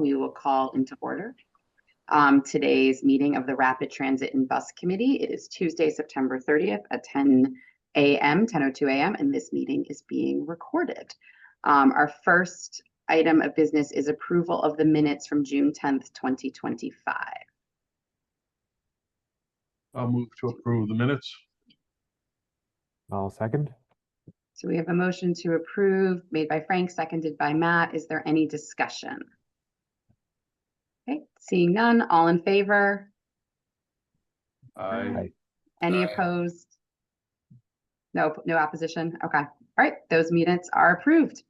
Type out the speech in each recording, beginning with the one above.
we will call into order today's meeting of the Rapid Transit and Bus Committee. It is Tuesday, September 30th at 10:02 a.m., and this meeting is being recorded. Our first item of business is approval of the minutes from June 10th, 2025. I'll move to approve the minutes. I'll second. So we have a motion to approve made by Frank, seconded by Matt. Is there any discussion? Okay, seeing none, all in favor? Aye. Any opposed? No opposition? Okay. All right, those minutes are approved.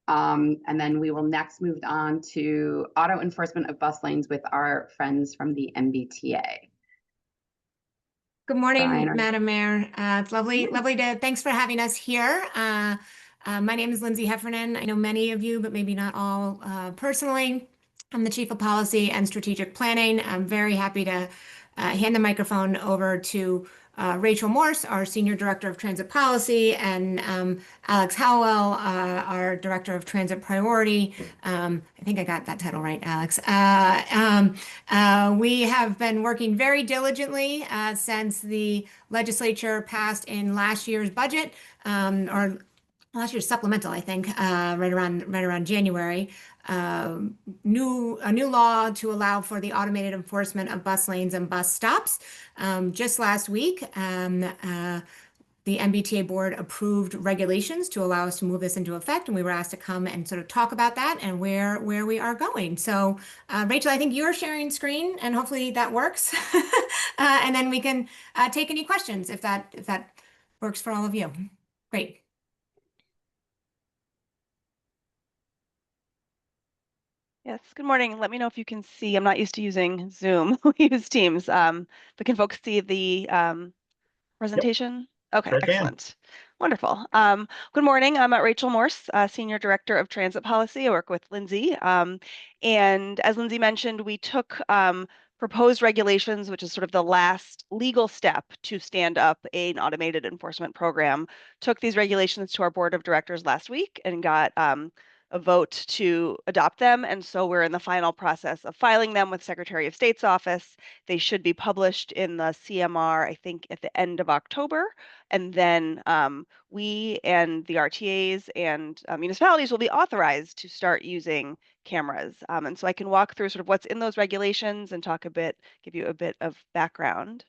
And then we will next move on to auto enforcement of bus lanes with our friends from the MBTA. Good morning, Brian, Madam Mayor. It's lovely to, thanks for having us here. My name is Lynsey Heffernan. I know many of you, but maybe not all personally. I'm the Chief of Policy and Strategic Planning. I'm very happy to hand the microphone over to Rachel Morse, our Senior Director of Transit Policy, and Alex Hallowell, our Director of Transit Priority. I think I got that title right, Alex. We have been working very diligently since the legislature passed in last year's budget, or last year's supplemental, I think, right around January. A new law to allow for the automated enforcement of bus lanes and bus stops. Just last week, the MBTA board approved regulations to allow us to move this into effect, and we were asked to come and sort of talk about that and where we are going. So, Rachel, I think you're sharing screen, and hopefully that works, and then we can take any questions if that works for all of you. Great. Yes, good morning. Let me know if you can see. I'm not used to using Zoom. We use Teams. But can folks see the presentation? Yep. Okay, sure, excellent. Wonderful. Good morning. I'm Rachel Morse, Senior Director of Transit Policy. I work with Lynsey. And as Lynsey mentioned, we took proposed regulations, which is sort of the last legal step to stand up an automated enforcement program. Took these regulations to our board of directors last week and got a vote to adopt them. And so we're in the final process of filing them with Secretary of State's office. They should be published in the CMR, I think, at the end of October. And then we and the RTAs and municipalities will be authorized to start using cameras. And so I can walk through sort of what's in those regulations and talk a bit, give you a bit of background.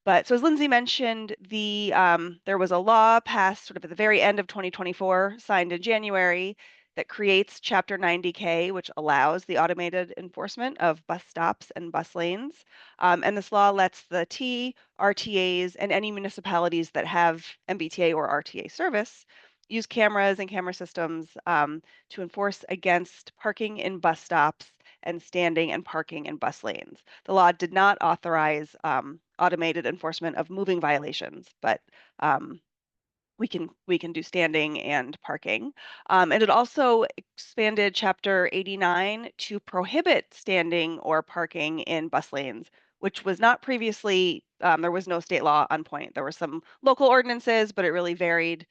But so as Lynsey mentioned, there was a law passed sort of at the very end of 2024, signed in January, that creates Chapter 90K, which allows the automated enforcement of bus stops and bus lanes. And this law lets the T, RTAs, and any municipalities that have MBTA or RTA service use cameras and camera systems to enforce against parking in bus stops and standing and parking in bus lanes. The law did not authorize automated enforcement of moving violations, but we can do standing and parking. And it also expanded Chapter 89 to prohibit standing or parking in bus lanes, which was not previously, there was no state law on point. There were some local ordinances, but it really varied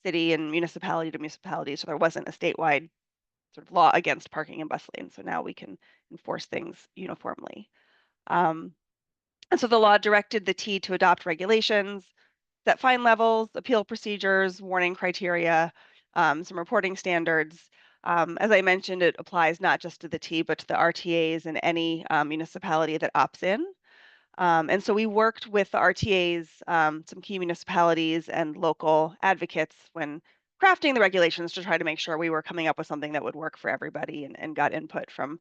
city and municipality to municipality, so there wasn't a statewide sort of law against parking in bus lanes. So now we can enforce things uniformly. And so the law directed the T to adopt regulations, set fine levels, appeal procedures, warning criteria, some reporting standards. As I mentioned, it applies not just to the T, but to the RTAs and any municipality that opts in. And so we worked with the RTAs, some key municipalities and local advocates when crafting the regulations to try to make sure we were coming up with something that would work for everybody, and got input from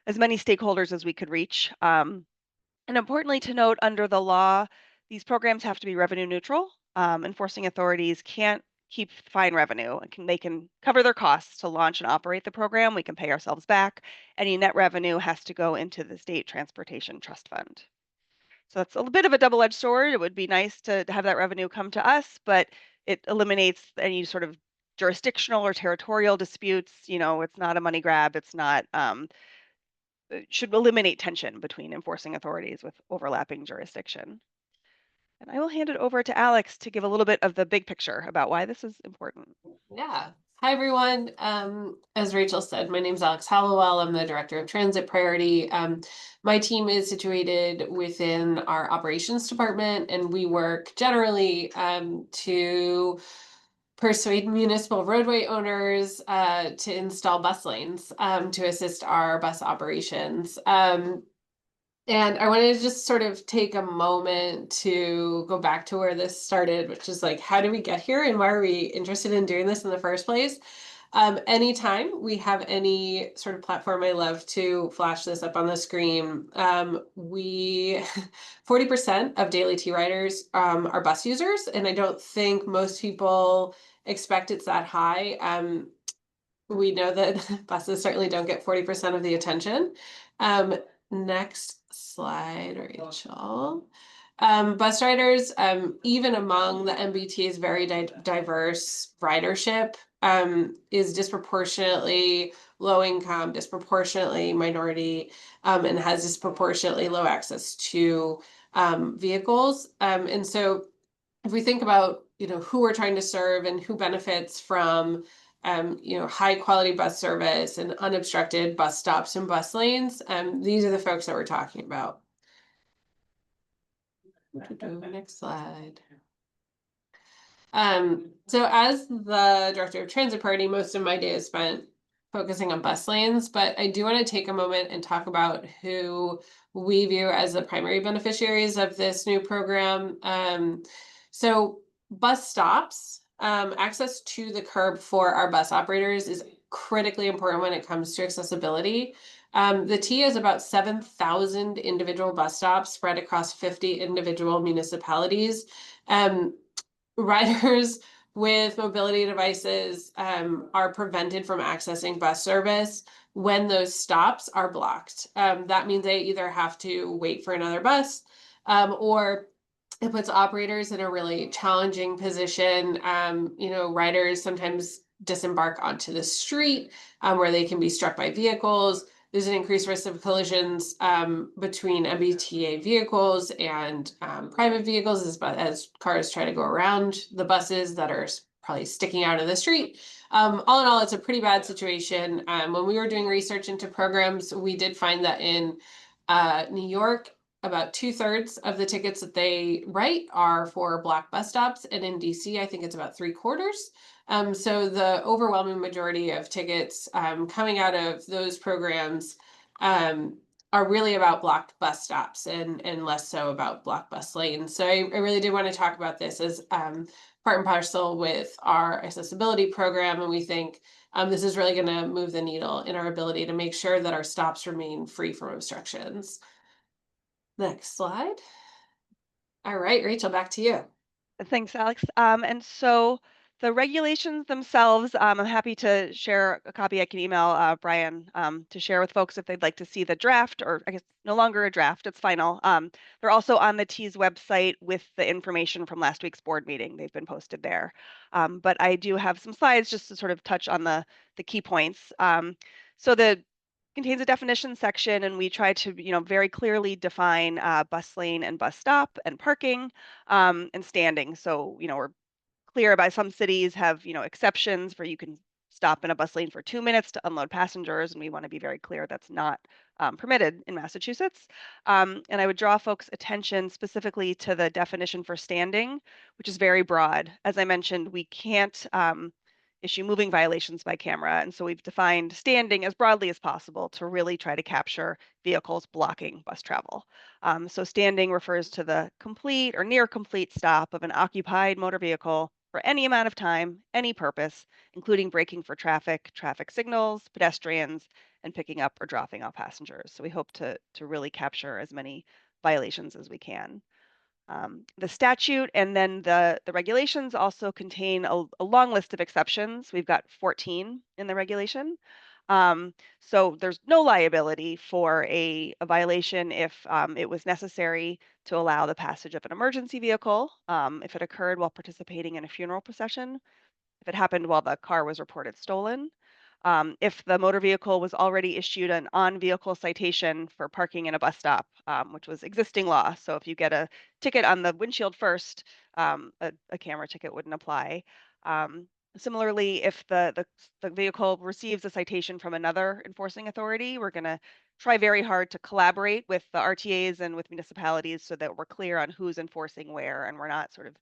as many stakeholders as we could reach. And importantly to note, under the law, these programs have to be revenue neutral. Enforcing authorities can't keep fine revenue. They can cover their costs to launch and operate the program. We can pay ourselves back. Any net revenue has to go into the State Transportation Trust Fund. So that's a bit of a double-edged sword. It would be nice to have that revenue come to us, but it eliminates any sort of jurisdictional or territorial disputes. You know, it's not a money grab. It's not, it should eliminate tension between enforcing authorities with overlapping jurisdiction. And I will hand it over to Alex to give a little bit of the big picture about why this is important. Yeah. Hi, everyone. As Rachel said, my name is Alex Hallowell. I'm the Director of Transit Priority. My team is situated within our operations department, and we work generally to persuade municipal roadway owners to install bus lanes to assist our bus operations. And I wanted to just sort of take a moment to go back to where this started, which is like, how did we get here and why are we interested in doing this in the first place? Anytime we have any sort of platform, I love to flash this up on the screen. 40% of daily T riders are bus users, and I don't think most people expect it's that high. We know that buses certainly don't get 40% of the attention. Next slide, Rachel. Bus riders, even among the MBTA's very diverse ridership, is disproportionately low income, disproportionately minority, and has disproportionately low access to vehicles. And so if we think about, who we're trying to serve and who benefits from high quality bus service and unobstructed bus stops and bus lanes, these are the folks that we're talking about. Next slide. So as the Director of Transit Priority, most of my day is spent focusing on bus lanes, but I do want to take a moment and talk about who we view as the primary beneficiaries of this new program. So bus stops, access to the curb for our bus operators is critically important when it comes to accessibility. The T has about 7,000 individual bus stops spread across 50 individual municipalities. Riders with mobility devices are prevented from accessing bus service when those stops are blocked. That means they either have to wait for another bus or it puts operators in a really challenging position. Riders sometimes disembark onto the street where they can be struck by vehicles. There's an increased risk of collisions between MBTA vehicles and private vehicles as cars try to go around the buses that are probably sticking out of the street. All in all, it's a pretty bad situation. When we were doing research into programs, we did find that in New York, about 2/3 of the tickets that they write are for block bus stops. And in DC, I think it's about 3/4. So the overwhelming majority of tickets coming out of those programs are really about blocked bus stops and less so about blocked bus lanes. So I really did want to talk about this as part and parcel with our accessibility program. And we think this is really going to move the needle in our ability to make sure that our stops remain free from obstructions. Next slide. All right, Rachel, back to you. Thanks, Alex. And so the regulations themselves, I'm happy to share a copy. I can email Brian to share with folks if they'd like to see the draft, or I guess no longer a draft, it's final. They're also on the T's website with the information from last week's board meeting. They've been posted there. But I do have some slides just to sort of touch on the key points. So the contains a definition section, and we try to very clearly define bus lane and bus stop and parking and standing. So we're clear about some cities have exceptions for you can stop in a bus lane for 2 minutes to unload passengers, and we want to be very clear that's not permitted in Massachusetts. And I would draw folks' attention specifically to the definition for standing, which is very broad. As I mentioned, we can't issue moving violations by camera. And so we've defined standing as broadly as possible to really try to capture vehicles blocking bus travel. So standing refers to the complete or near complete stop of an occupied motor vehicle for any amount of time, any purpose, including braking for traffic, traffic signals, pedestrians, and picking up or dropping off passengers. So we hope to really capture as many violations as we can. The statute and then the regulations also contain a long list of exceptions. We've got 14 in the regulation. So there's no liability for a violation if it was necessary to allow the passage of an emergency vehicle, if it occurred while participating in a funeral procession, if it happened while the car was reported stolen, if the motor vehicle was already issued an on-vehicle citation for parking in a bus stop, which was existing law. So if you get a ticket on the windshield first, a camera ticket wouldn't apply. Similarly, if the vehicle receives a citation from another enforcing authority, we're going to try very hard to collaborate with the RTAs and with municipalities so that we're clear on who's enforcing where, and we're not sort of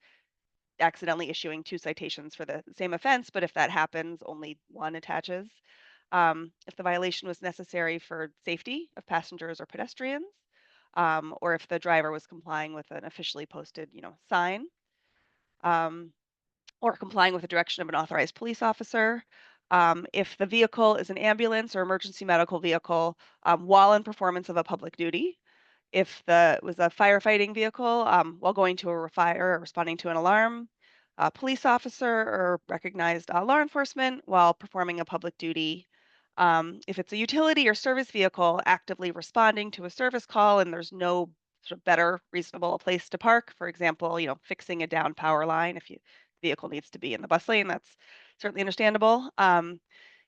accidentally issuing 2 citations for the same offense, but if that happens, only 1 attaches. If the violation was necessary for safety of passengers or pedestrians, or if the driver was complying with an officially posted, sign, or complying with the direction of an authorized police officer. If the vehicle is an ambulance or emergency medical vehicle while in performance of a public duty. If it was a firefighting vehicle while going to a fire or responding to an alarm, a police officer or recognized law enforcement while performing a public duty. If it's a utility or service vehicle actively responding to a service call and there's no sort of better reasonable place to park, for example, fixing a down power line, if the vehicle needs to be in the bus lane, that's certainly understandable.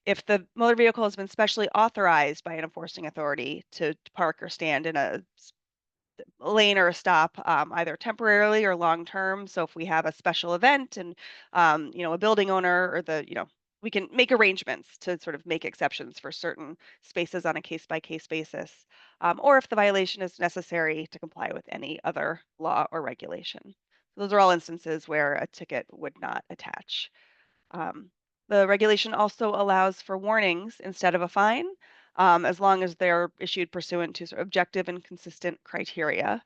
If the motor vehicle has been specially authorized by an enforcing authority to park or stand in a lane or a stop, either temporarily or long term. So if we have a special event and, a building owner or we can make arrangements to sort of make exceptions for certain spaces on a case by case basis, or if the violation is necessary to comply with any other law or regulation. Those are all instances where a ticket would not attach. The regulation also allows for warnings instead of a fine, as long as they're issued pursuant to sort of objective and consistent criteria.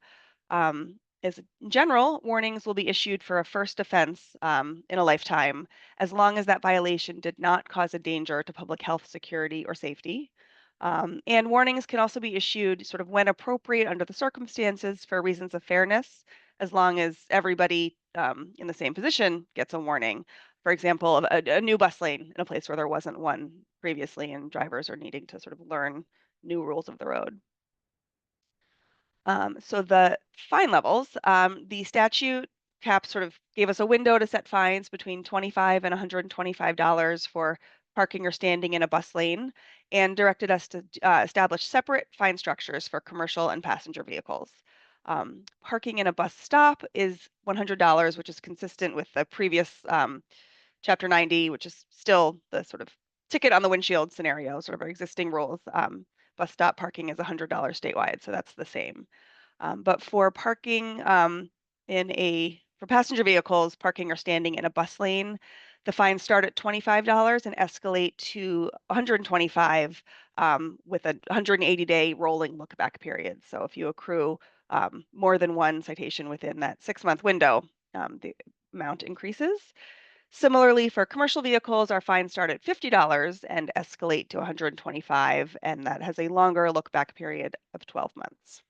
As in general, warnings will be issued for a first offense in a lifetime, as long as that violation did not cause a danger to public health, security, or safety. And warnings can also be issued sort of when appropriate under the circumstances for reasons of fairness, as long as everybody in the same position gets a warning. For example, a new bus lane in a place where there wasn't one previously, and drivers are needing to sort of learn new rules of the road. So the fine levels, the statute cap sort of gave us a window to set fines between $25 and $125 for parking or standing in a bus lane, and directed us to establish separate fine structures for commercial and passenger vehicles. Parking in a bus stop is $100, which is consistent with the previous Chapter 90, which is still the sort of ticket on the windshield scenario, sort of our existing rules. Bus stop parking is $100 statewide, so that's the same. But for parking for passenger vehicles, parking or standing in a bus lane, the fines start at $25 and escalate to $125 with a 180-day rolling look-back period. So if you accrue more than one citation within that 6-month window, the amount increases. Similarly, for commercial vehicles, our fines start at $50 and escalate to $125, and that has a longer look-back period of 12 months.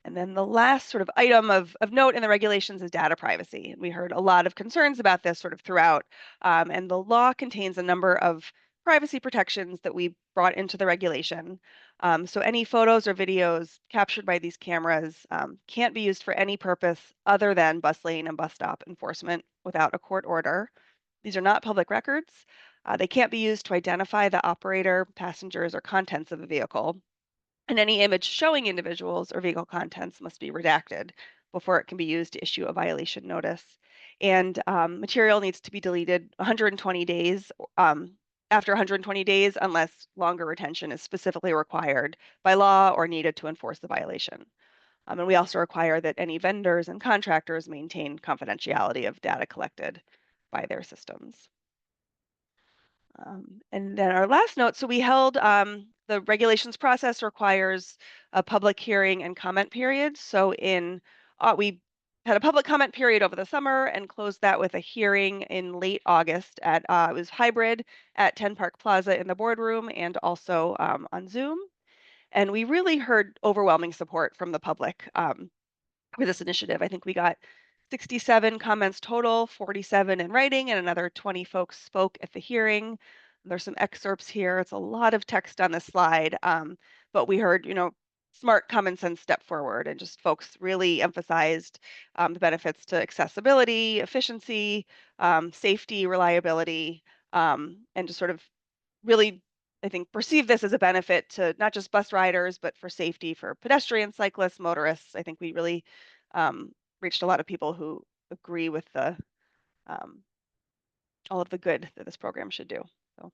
And then the last sort of item of note in the regulations is data privacy. We heard a lot of concerns about this sort of throughout, and the law contains a number of privacy protections that we brought into the regulation. So any photos or videos captured by these cameras can't be used for any purpose other than bus lane and bus stop enforcement without a court order. These are not public records. They can't be used to identify the operator, passengers, or contents of a vehicle. And any image showing individuals or vehicle contents must be redacted before it can be used to issue a violation notice. And material needs to be deleted 120 days after 120 days, unless longer retention is specifically required by law or needed to enforce the violation. And we also require that any vendors and contractors maintain confidentiality of data collected by their systems. And then our last note, so we held the regulations process requires a public hearing and comment period. So we had a public comment period over the summer and closed that with a hearing in late August at it was hybrid at 10 Park Plaza in the boardroom and also on Zoom. And we really heard overwhelming support from the public for this initiative. I think we got 67 comments total, 47 in writing, and another 20 folks spoke at the hearing. There's some excerpts here. It's a lot of text on this slide, but we heard, smart common sense step forward, and just folks really emphasized the benefits to accessibility, efficiency, safety, reliability, and just sort of really, I think, perceive this as a benefit to not just bus riders, but for safety for pedestrians, cyclists, motorists. I think we really reached a lot of people who agree with the all of the good that this program should do. So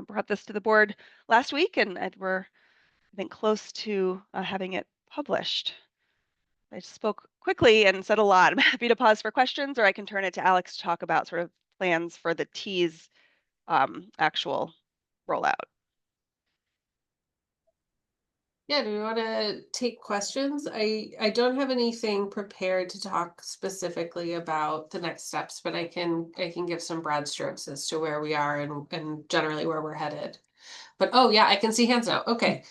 brought this to the board last week, and we're, I think, close to having it published. I spoke quickly and said a lot. I'm happy to pause for questions, or I can turn it to Alex to talk about sort of plans for the T's actual rollout. Yeah, do we want to take questions? I don't have anything prepared to talk specifically about the next steps, but I can give some broad strokes as to where we are and generally where we're headed. But oh yeah, I can see hands now. Okay.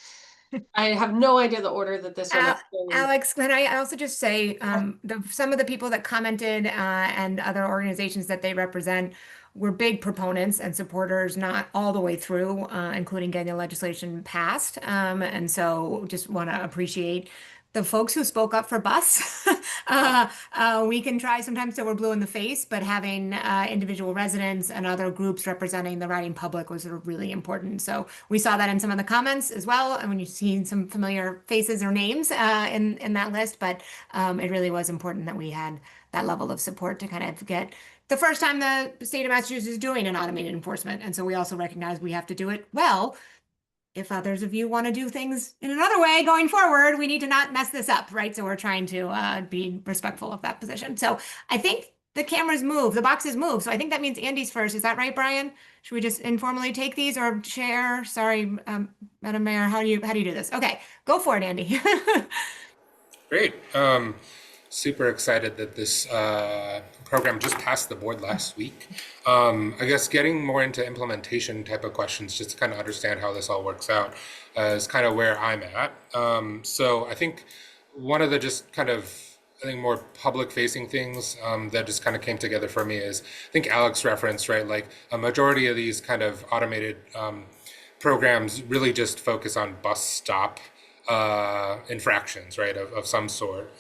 I have no idea the order that this one is going. Alex, can I also just say some of the people that commented and other organizations that they represent were big proponents and supporters, not all the way through, including getting the legislation passed. And so just want to appreciate the folks who spoke up for bus. We can try sometimes till we're blue in the face, but having individual residents and other groups representing the riding public was really important. So we saw that in some of the comments as well. And when you've seen some familiar faces or names in that list, but it really was important that we had that level of support to kind of get the first time the state of Massachusetts is doing an automated enforcement. And so we also recognize we have to do it well. If others of you want to do things in another way going forward, we need to not mess this up, right? So we're trying to be respectful of that position. So I think the cameras move, the boxes move. So I think that means Andy's first. Is that right, Brian? Should we just informally take these or share? Sorry, Madam Mayor, how do you do this? Okay, go for it, Andy. Great. Super excited that this program just passed the board last week. I guess getting more into implementation type of questions, just to kind of understand how this all works out, is kind of where I'm at. So I think one of the just kind of, I think, more public facing things that just kind of came together for me is, I think Alex referenced, right, like a majority of these kind of automated programs really just focus on bus stop infractions, right, of some sort.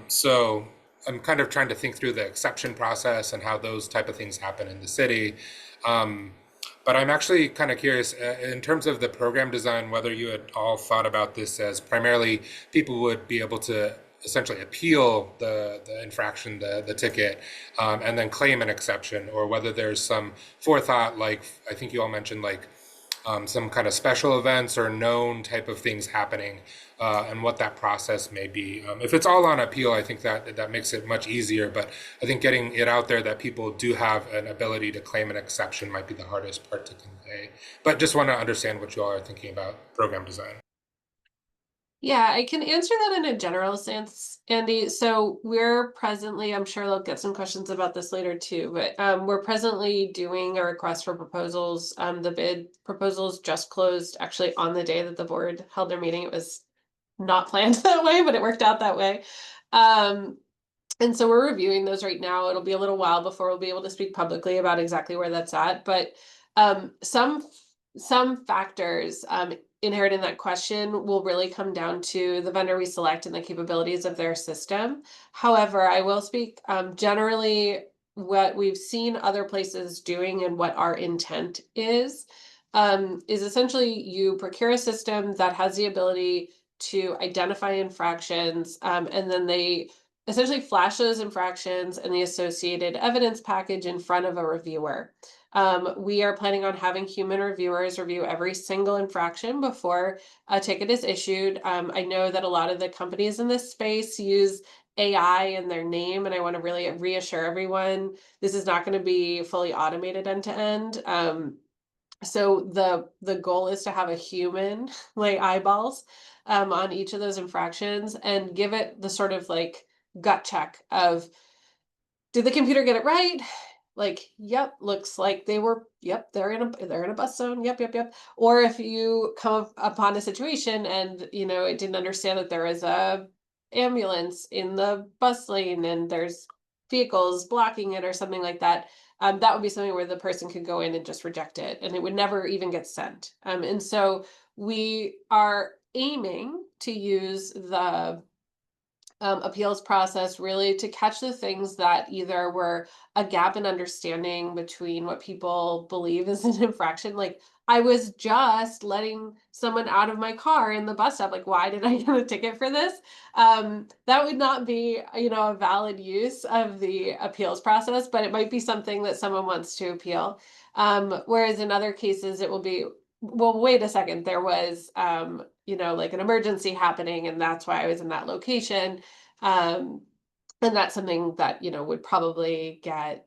So I'm kind of trying to think through the exception process and how those type of things happen in the city. But I'm actually kind of curious in terms of the program design, whether you had all thought about this as primarily people would be able to essentially appeal the infraction, the ticket, and then claim an exception, or whether there's some forethought, like I think you all mentioned, like some kind of special events or known type of things happening, and what that process may be. If it's all on appeal, I think that makes it much easier, but I think getting it out there that people do have an ability to claim an exception might be the hardest part to convey. But just want to understand what you all are thinking about program design. Yeah, I can answer that in a general sense, Andy. So we're presently, I'm sure they'll get some questions about this later too, but we're presently doing a request for proposals. The bid proposals just closed actually on the day that the board held their meeting. It was not planned that way, but it worked out that way. And so we're reviewing those right now. It'll be a little while before we'll be able to speak publicly about exactly where that's at, but some factors inherent in that question will really come down to the vendor we select and the capabilities of their system. However, I will speak generally what we've seen other places doing and what our intent is essentially you procure a system that has the ability to identify infractions, and then they essentially flash those infractions and the associated evidence package in front of a reviewer. We are planning on having human reviewers review every single infraction before a ticket is issued. I know that a lot of the companies in this space use AI in their name, and I want to really reassure everyone this is not going to be fully automated end to end. So the goal is to have a human lay eyeballs on each of those infractions and give it the sort of like gut check of, did the computer get it right? Like, yep, looks like they were, yep, they're in a bus zone. Yep. Or if you come upon a situation and, you know, it didn't understand that there is a ambulance in the bus lane and there's vehicles blocking it or something like that, that would be something where the person could go in and just reject it and it would never even get sent. And so we are aiming to use the appeals process, really to catch the things that either were a gap in understanding between what people believe is an infraction. Like, I was just letting someone out of my car in the bus stop. Like, why did I get a ticket for this? That would not be, a valid use of the appeals process, but it might be something that someone wants to appeal. Whereas in other cases, it will be, well, wait a second, there was, like an emergency happening, and that's why I was in that location. And that's something that, would probably get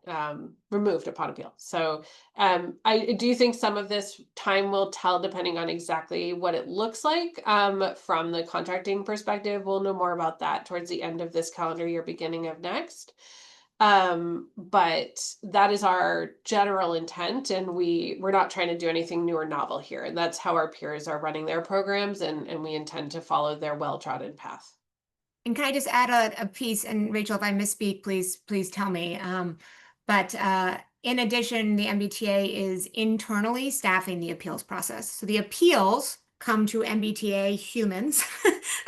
removed upon appeal. So I do think some of this time will tell, depending on exactly what it looks like from the contracting perspective. We'll know more about that towards the end of this calendar year, beginning of next. But that is our general intent, and we're not trying to do anything new or novel here. And that's how our peers are running their programs, and we intend to follow their well-trodden path. And can I just add a piece? And Rachel, if I misspeak, please tell me. But in addition, the MBTA is internally staffing the appeals process. So the appeals come to MBTA humans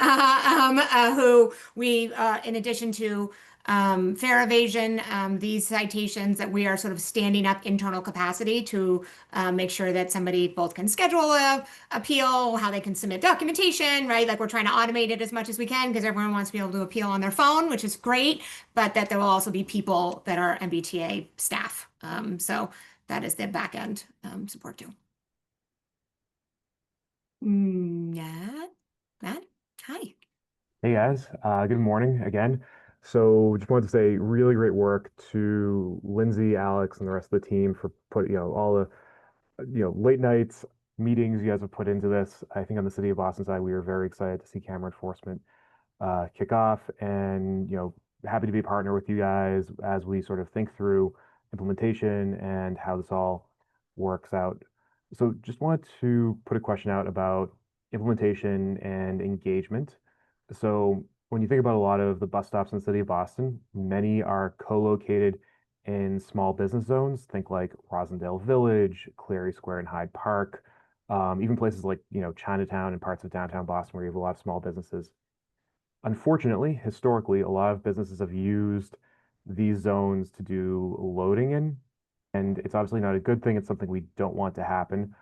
who we, in addition to fare evasion, these citations, that we are sort of standing up internal capacity to make sure that somebody both can schedule a appeal, how they can submit documentation, right? Like, we're trying to automate it as much as we can because everyone wants to be able to appeal on their phone, which is great, but that there will also be people that are MBTA staff. So that is the back end support too. Matt, hi. Hey guys, good morning again. So just wanted to say really great work to Lynsey, Alex, and the rest of the team for all the late nights meetings you guys have put into this. I think on the City of Boston side, we were very excited to see camera enforcement kick off, and happy to be a partner with you guys as we sort of think through implementation and how this all works out. So just wanted to put a question out about implementation and engagement. So when you think about a lot of the bus stops in the City of Boston, many are co-located in small business zones. Think like Rosendale Village, Cleary Square, and Hyde Park, even places like Chinatown and parts of downtown Boston where you have a lot of small businesses. Unfortunately, historically, a lot of businesses have used these zones to do loading in, and it's obviously not a good thing. It's something we don't want to happen.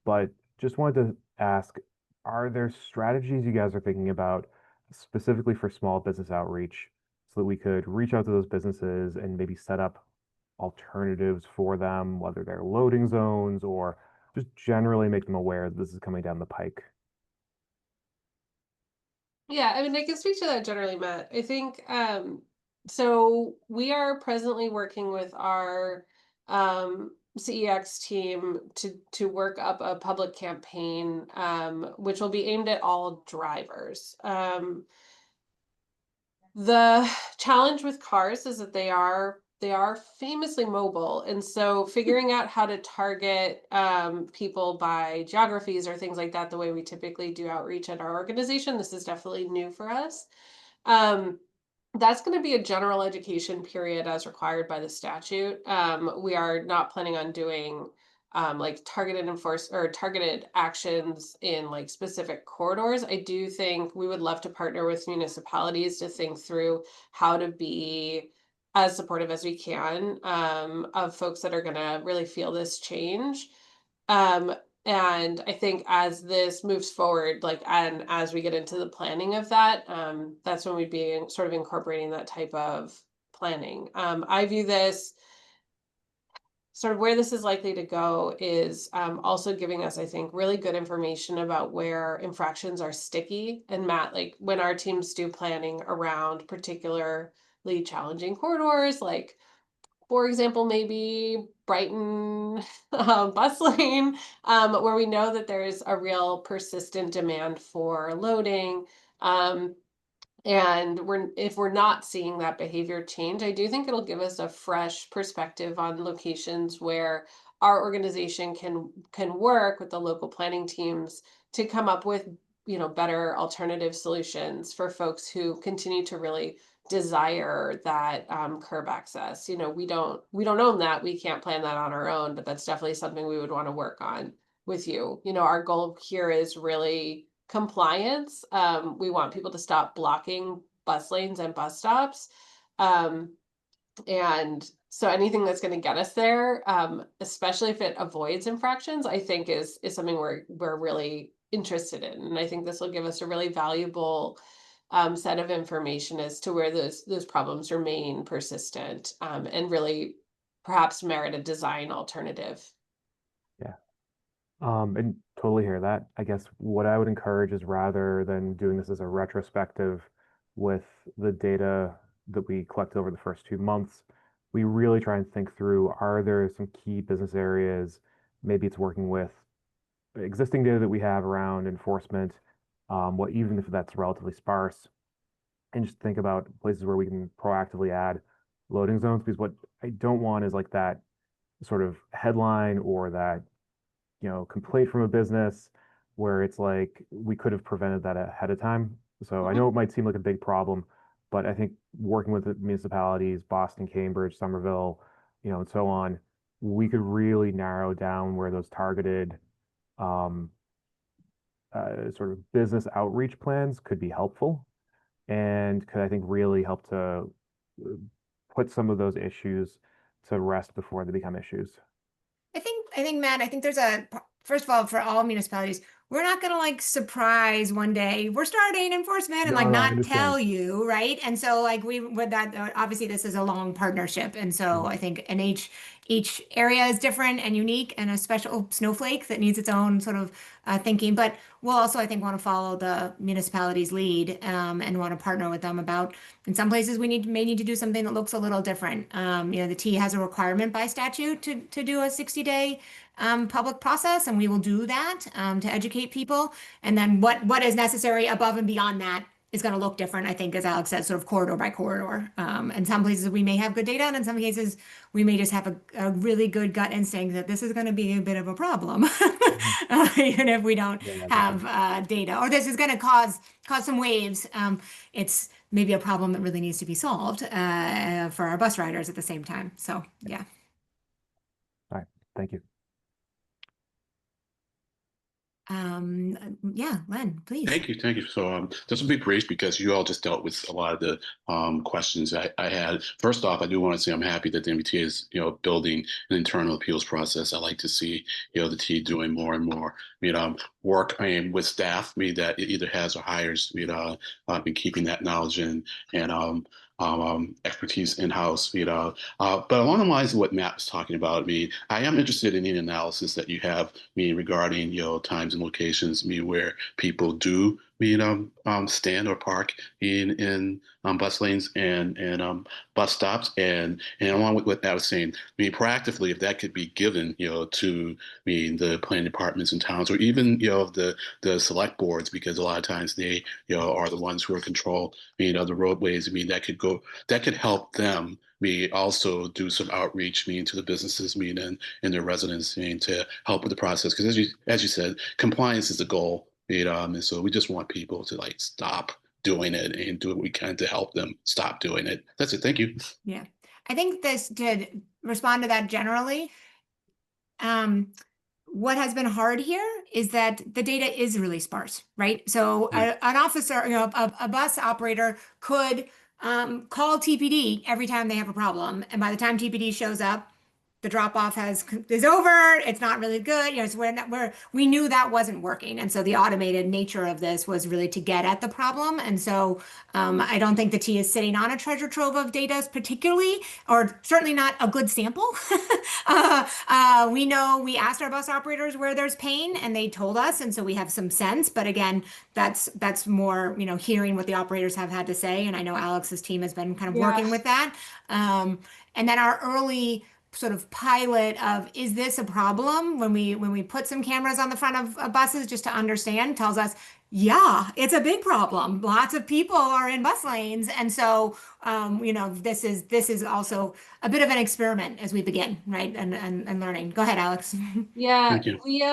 But just wanted to ask, are there strategies you guys are thinking about specifically for small business outreach so that we could reach out to those businesses and maybe set up alternatives for them, whether they're loading zones or just generally make them aware that this is coming down the pike? Yeah, I mean, I can speak to that generally, Matt. I think so we are presently working with our CEX team to work up a public campaign which will be aimed at all drivers. The challenge with cars is that they are famously mobile, and so figuring out how to target people by geographies or things like that, the way we typically do outreach at our organization, this is definitely new for us. That's going to be a general education period as required by the statute. We are not planning on doing like targeted actions in like specific corridors. I do think we would love to partner with municipalities to think through how to be as supportive as we can of folks that are going to really feel this change. And I think as this moves forward, and as we get into the planning of that, that's when we'd be sort of incorporating that type of planning. I view this sort of where this is likely to go is also giving us, I think, really good information about where infractions are sticky. And Matt, like when our teams do planning around particularly challenging corridors, like for example, maybe Brighton bus lane, where we know that there is a real persistent demand for loading. And if we're not seeing that behavior change, I do think it'll give us a fresh perspective on locations where our organization can work with the local planning teams to come up with better alternative solutions for folks who continue to really desire that curb access. We don't own that. We can't plan that on our own, but that's definitely something we would want to work on with you. Our goal here is really compliance. We want people to stop blocking bus lanes and bus stops. And so anything that's going to get us there, especially if it avoids infractions, I think is something we're really interested in. And I think this will give us a really valuable set of information as to where those problems remain persistent, and really perhaps merit a design alternative. Yeah. And totally hear that. I guess what I would encourage is, rather than doing this as a retrospective with the data that we collected over the first 2 months, we really try and think through, are there some key business areas? Maybe it's working with existing data that we have around enforcement, even if that's relatively sparse, and just think about places where we can proactively add loading zones. Because what I don't want is like that sort of headline or that, complaint from a business where it's like we could have prevented that ahead of time. So I know it might seem like a big problem, but I think working with the municipalities, Boston, Cambridge, Somerville, and so on, we could really narrow down where those targeted sort of business outreach plans could be helpful, and could, I think, really help to put some of those issues to rest before they become issues. I think, Matt, there's first of all, for all municipalities, we're not going to like surprise one day we're starting enforcement and No, like no, I not understand. tell you, right? And so like we with that, obviously this is a long partnership, and so I think each area is different and unique, and a special snowflake that needs its own sort of thinking. But we'll also, I think, want to follow the municipality's lead, and want to partner with them about, in some places we may need to do something that looks a little different. The T has a requirement by statute to do a 60-day public process, and we will do that to educate people. And then what is necessary above and beyond that is going to look different, I think, as Alex said, sort of corridor by corridor. In some places we may have good data, and in some cases we may just have a really good gut instinct that this is going to be a bit of a problem, even if we don't have data, or this is going to cause some waves. It's maybe a problem that really needs to be solved for our bus riders at the same time. So yeah. All right, thank you. Yeah, Len, please. Thank you. So this will be brief because you all just dealt with a lot of the questions I had. First off, I do want to say I'm happy that the MBTA is building an internal appeals process. I like to see the T doing more and more work with staff that it either has or hires been keeping that knowledge and expertise in-house, but along the lines of what Matt was talking about, I am interested in the analysis that you have, regarding, times and locations, where people do, stand or park in bus lanes and bus stops, and along with what I was saying, proactively, if that could be given, to the planning departments in towns, or even the select boards, because a lot of times they are the ones who are control the roadways. That could help them also do some outreach to the businesses and their residents to help with the process, because as you said, compliance is the goal. And so we just want people to stop doing it and do what we can to help them stop doing it. That's it. Thank you. Yeah. I think to respond to that generally, what has been hard here is that the data is really sparse, right? So an officer, a bus operator could call TPD every time they have a problem, and by the time TPD shows up, the drop off is over. It's not really good. So we knew that wasn't working. And so the automated nature of this was really to get at the problem. And so I don't think the T is sitting on a treasure trove of data particularly, or certainly not a good sample. We know we asked our bus operators where there's pain, and they told us. And so we have some sense. But again, that's more, hearing what the operators have had to say. And I know Alex's team has been kind of working with that. And then our early sort of pilot of, is this a problem, when we put some cameras on the front of buses just to understand, tells us, yeah, it's a big problem. Lots of people are in bus lanes. And so, this is also a bit of an experiment as we begin, right? And learning. Go ahead, Alex. Yeah, we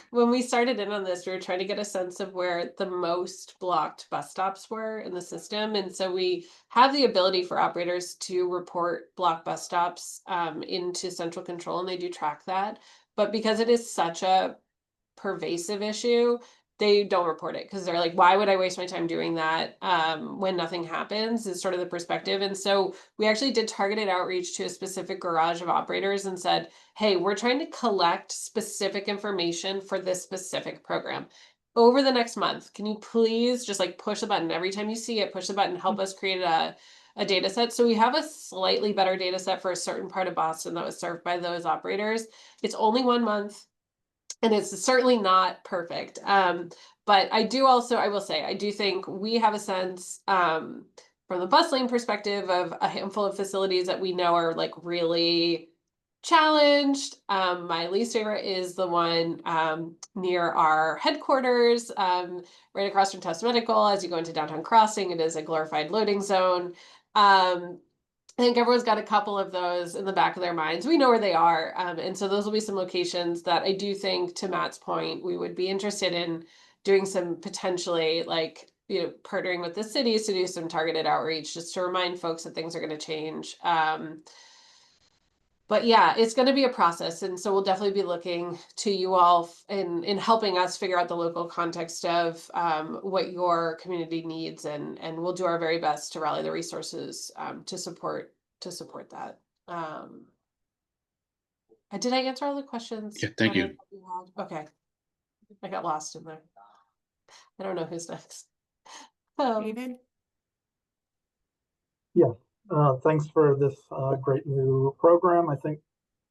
when we started in on this, we were trying to get a sense of where the most blocked bus stops were in the system. And so we have the ability for operators to report blocked bus stops into central control, and they do track that. But because it is such a pervasive issue, they don't report it because they're like, why would I waste my time doing that when nothing happens, is sort of the perspective. And so we actually did targeted outreach to a specific garage of operators and said, hey, we're trying to collect specific information for this specific program. Over the next month, can you please just like push the button every time you see it, push the button, help us create a data set. So we have a slightly better data set for a certain part of Boston that was served by those operators. It's only 1 month. And it's certainly not perfect. But I will say, I do think we have a sense from the bus lane perspective of a handful of facilities that we know are like really challenged. My least favorite is the one near our headquarters, right across from Test Medical. As you go into Downtown Crossing, it is a glorified loading zone. I think everyone's got a couple of those in the back of their minds. We know where they are. And so those will be some locations that I do think, to Matt's point, we would be interested in doing some potentially like, partnering with the cities to do some targeted outreach, just to remind folks that things are going to change. But yeah, it's going to be a process. And so we'll definitely be looking to you all in helping us figure out the local context of what your community needs. And we'll do our very best to rally the resources to support that. Did I answer all the questions? Yeah, thank you. Okay. I got lost in there. I don't know who's next. David? Yeah, thanks for this great new program. I think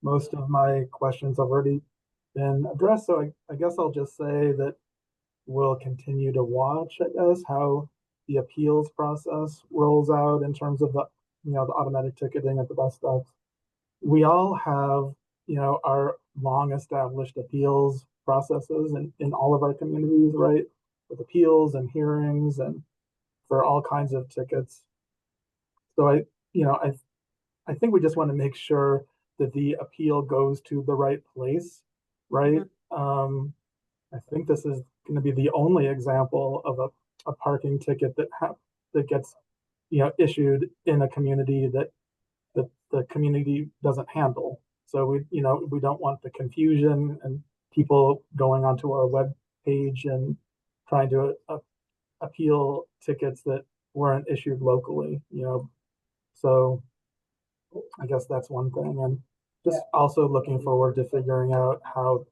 most of my questions have already been addressed, so I guess I'll just say that we'll continue to watch, I guess, how the appeals process rolls out in terms of the, the automatic ticketing at the bus stops. We all have, our long established appeals processes in all of our communities, right? With appeals and hearings and for all kinds of tickets. So I think we just want to make sure that the appeal goes to the right place, right? I think this is going to be the only example of a parking ticket that gets issued in a community that the community doesn't handle. So we don't want the confusion and people going onto our web page and trying to appeal tickets that weren't issued locally, So I guess that's one thing. And just also looking forward to figuring out how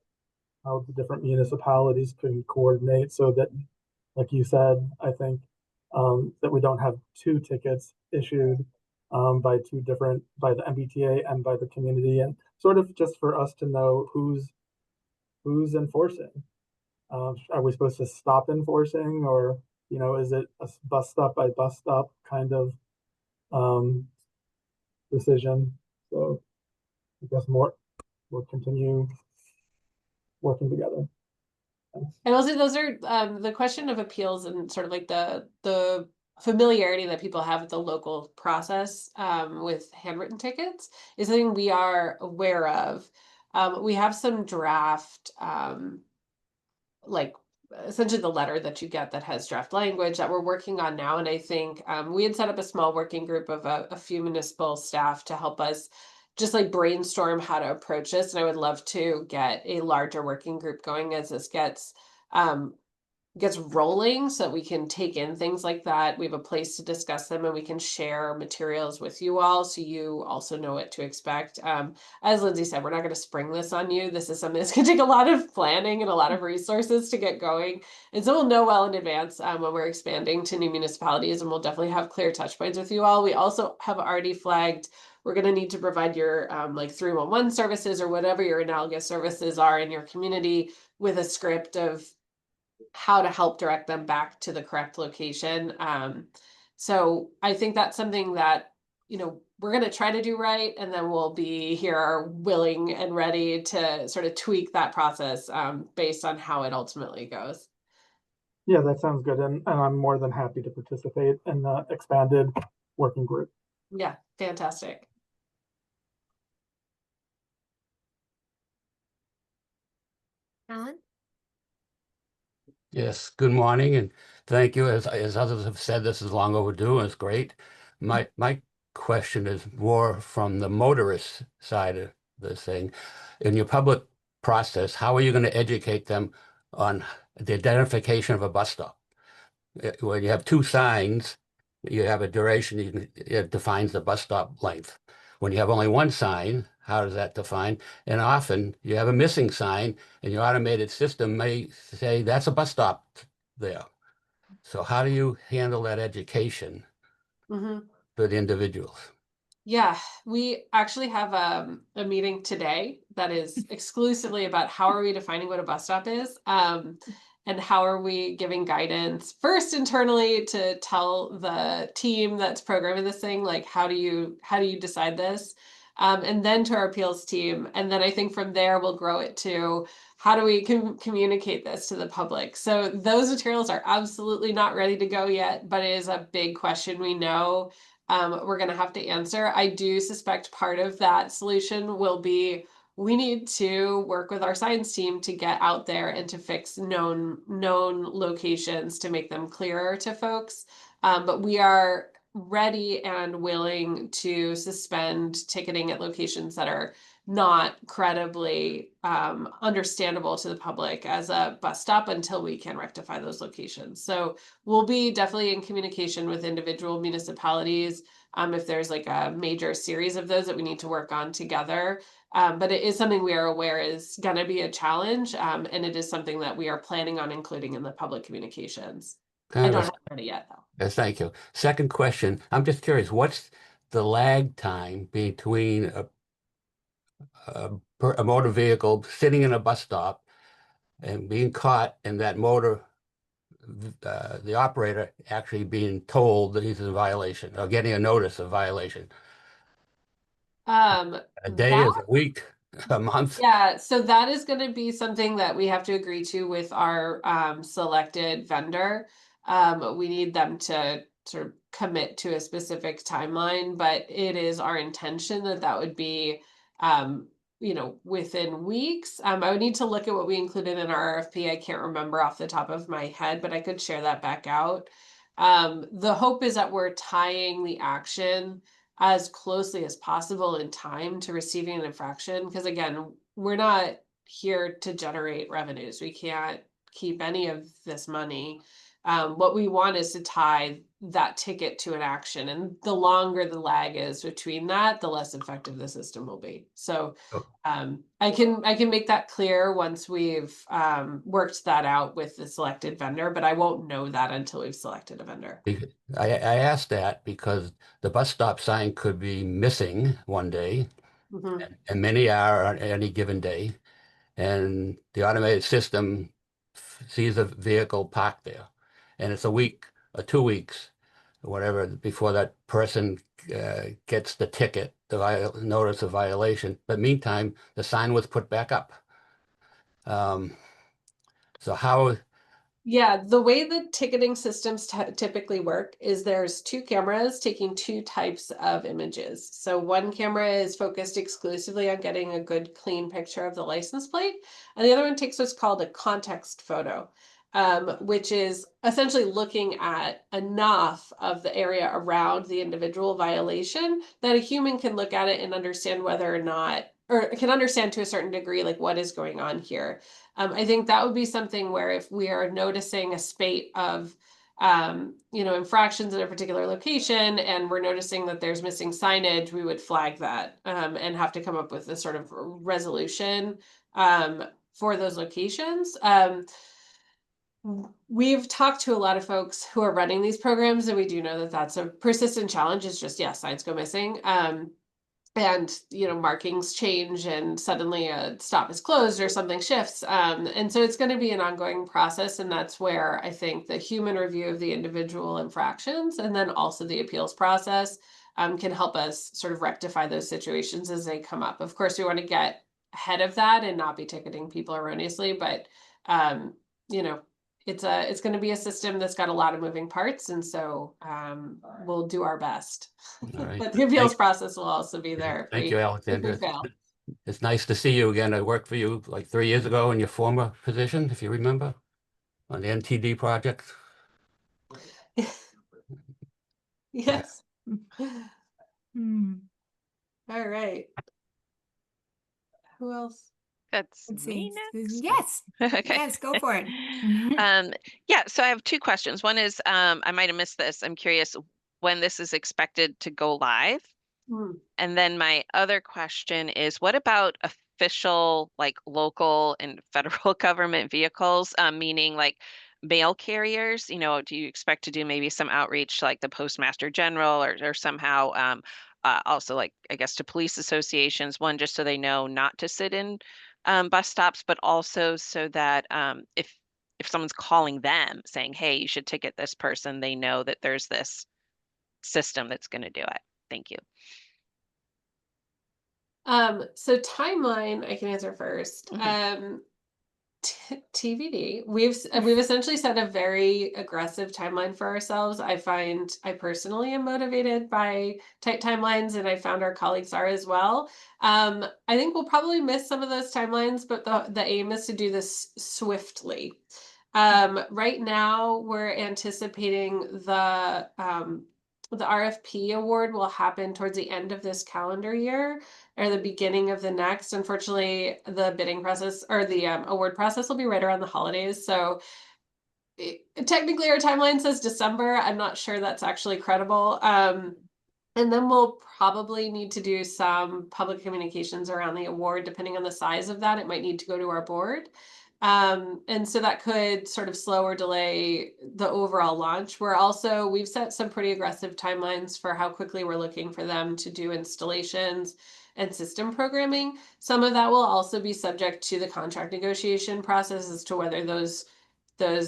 the different municipalities can coordinate so that, like you said, I think that we don't have two tickets issued by the MBTA and by the community, and sort of just for us to know who's enforcing. Are we supposed to stop enforcing, or is it a bus stop by bus stop kind of decision? So I guess we'll continue working together. Thanks. And also those are the question of appeals and sort of like the familiarity that people have with the local process with handwritten tickets is something we are aware of. We have some draft like essentially the letter that you get that has draft language that we're working on now. And I think we had set up a small working group of a few municipal staff to help us just like brainstorm how to approach this. And I would love to get a larger working group going as this gets rolling so that we can take in things like that. We have a place to discuss them and we can share materials with you all so you also know what to expect. As Lynsey said, we're not going to spring this on you. This is something that's going to take a lot of planning and a lot of resources to get going. And so we'll know well in advance when we're expanding to new municipalities, and we'll definitely have clear touch points with you all. We also have already flagged we're going to need to provide your like 311 services or whatever your analogous services are in your community with a script of how to help direct them back to the correct location. So I think that's something that, we're going to try to do right. And then we'll be here willing and ready to sort of tweak that process based on how it ultimately goes. Yeah, that sounds good. And I'm more than happy to participate in the expanded working group. Yeah, fantastic. Alan? Yes, good morning, and thank you. As others have said, this is long overdue and it's great. My question is more from the motorist side of this thing. In your public process, how are you going to educate them on the identification of a bus stop. When you have two signs, you have a duration, it defines the bus stop length. When you have only one sign, how does that define? And often you have a missing sign and your automated system may say that's a bus stop there. So how do you handle that education for the individuals? Yeah, we actually have a meeting today that is exclusively about how are we defining what a bus stop is, and how are we giving guidance first internally to tell the team that's programming this thing, like how do you decide this, and then to our appeals team, and then I think from there we'll grow it to how do we communicate this to the public. So those materials are absolutely not ready to go yet, but it is a big question we know we're going to have to answer. I do suspect part of that solution will be we need to work with our science team to get out there and to fix known locations to make them clearer to folks. But we are ready and willing to suspend ticketing at locations that are not credibly understandable to the public as a bus stop until we can rectify those locations. So we'll be definitely in communication with individual municipalities if there's like a major series of those that we need to work on together. But it is something we are aware is going to be a challenge, and it is something that we are planning on including in the public communications. I don't have it ready yet, though. Yes, thank you. Second question, I'm just curious, what's the lag time between a motor vehicle sitting in a bus stop and being caught and that motor, the operator actually being told that he's in violation or getting a notice of violation? A day, is a week, a month? Yeah, so that is going to be something that we have to agree to with our selected vendor. We need them to sort of commit to a specific timeline, but it is our intention that that would be, within weeks. I would need to look at what we included in our RFP. I can't remember off the top of my head, but I could share that back out. The hope is that we're tying the action as closely as possible in time to receiving an infraction. Because again, we're not here to generate revenues. We can't keep any of this money. What we want is to tie that ticket to an action. And the longer the lag is between that, the less effective the system will be. So I can make that clear once we've worked that out with the selected vendor, but I won't know that until we've selected a vendor. I asked that because the bus stop sign could be missing one day, and many are on any given day, and the automated system sees a vehicle parked there, and it's a week or 2 weeks, whatever, before that person gets the ticket, the notice of violation. But meantime, the sign was put back up. So how? Yeah, the way the ticketing systems typically work is there's two cameras taking two types of images. So one camera is focused exclusively on getting a good clean picture of the license plate, and the other one takes what's called a context photo, which is essentially looking at enough of the area around the individual violation that a human can look at it and understand whether or not, or can understand to a certain degree, like what is going on here. I think that would be something where if we are noticing a spate of, infractions in a particular location and we're noticing that there's missing signage, we would flag that and have to come up with a sort of resolution for those locations. We've talked to a lot of folks who are running these programs, and we do know that that's a persistent challenge. It's just, signs go missing. And markings change and suddenly a stop is closed or something shifts, and so it's going to be an ongoing process, and that's where I think the human review of the individual infractions and then also the appeals process can help us sort of rectify those situations as they come up. Of course, we want to get ahead of that and not be ticketing people erroneously, but it's going to be a system that's got a lot of moving parts, and so we'll do our best. Right. But the appeals process will also be there. Thank you, Alexandra. Fail. It's nice to see you again. I worked for you like 3 years ago in your former position, if you remember, on the NTD project. Yes. All right. Who else? That's Let's me see. next. Yes. Okay. Yes, go for it. Yeah, so I have two questions. One is, I might have missed this. I'm curious when this is expected to go live. And then my other question is, what about official, like local and federal government vehicles, meaning like mail carriers? You know, do you expect to do maybe some outreach like the Postmaster General or somehow also like, I guess, to police associations, one, just so they know not to sit in bus stops, but also so that if someone's calling them saying, hey, you should ticket this person, they know that there's this system that's going to do it. Thank you. So timeline, I can answer first. TBD. We've essentially set a very aggressive timeline for ourselves. I personally am motivated by tight timelines, and I found our colleagues are as well. I think we'll probably miss some of those timelines, but the aim is to do this swiftly. Right now, we're anticipating the RFP award will happen towards the end of this calendar year or the beginning of the next. Unfortunately, the bidding process or the award process will be right around the holidays. So technically our timeline says December. I'm not sure that's actually credible. And then we'll probably need to do some public communications around the award. Depending on the size of that, it might need to go to our board. And so that could sort of slow or delay the overall launch. We've set some pretty aggressive timelines for how quickly we're looking for them to do installations and system programming. Some of that will also be subject to the contract negotiation process as to whether those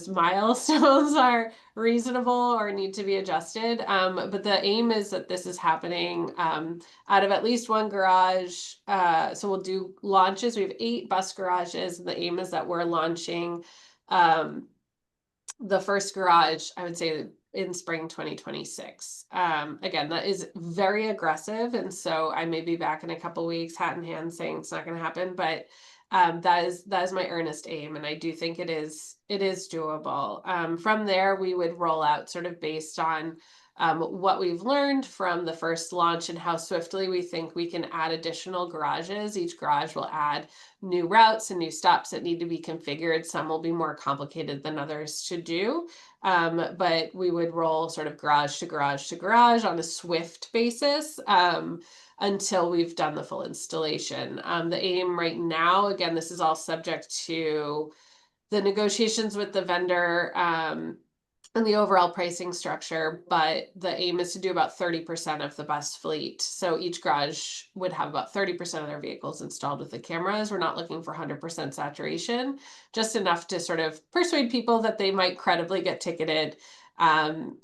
milestones are reasonable or need to be adjusted. But the aim is that this is happening out of at least one garage. So we'll do launches. We have 8 bus garages. And the aim is that we're launching the first garage, I would say, in spring 2026. Again, that is very aggressive. And so I may be back in a couple weeks, hat in hand, saying it's not going to happen. But that is my earnest aim, and I do think it is doable. From there, we would roll out sort of based on what we've learned from the first launch and how swiftly we think we can add additional garages. Each garage will add new routes and new stops that need to be configured. Some will be more complicated than others to do, but we would roll sort of garage to garage to garage on a swift basis. Until we've done the full installation. The aim right now, again, this is all subject to the negotiations with the vendor and the overall pricing structure, but the aim is to do about 30% of the bus fleet. So each garage would have about 30% of their vehicles installed with the cameras. We're not looking for 100% saturation, just enough to sort of persuade people that they might credibly get ticketed. And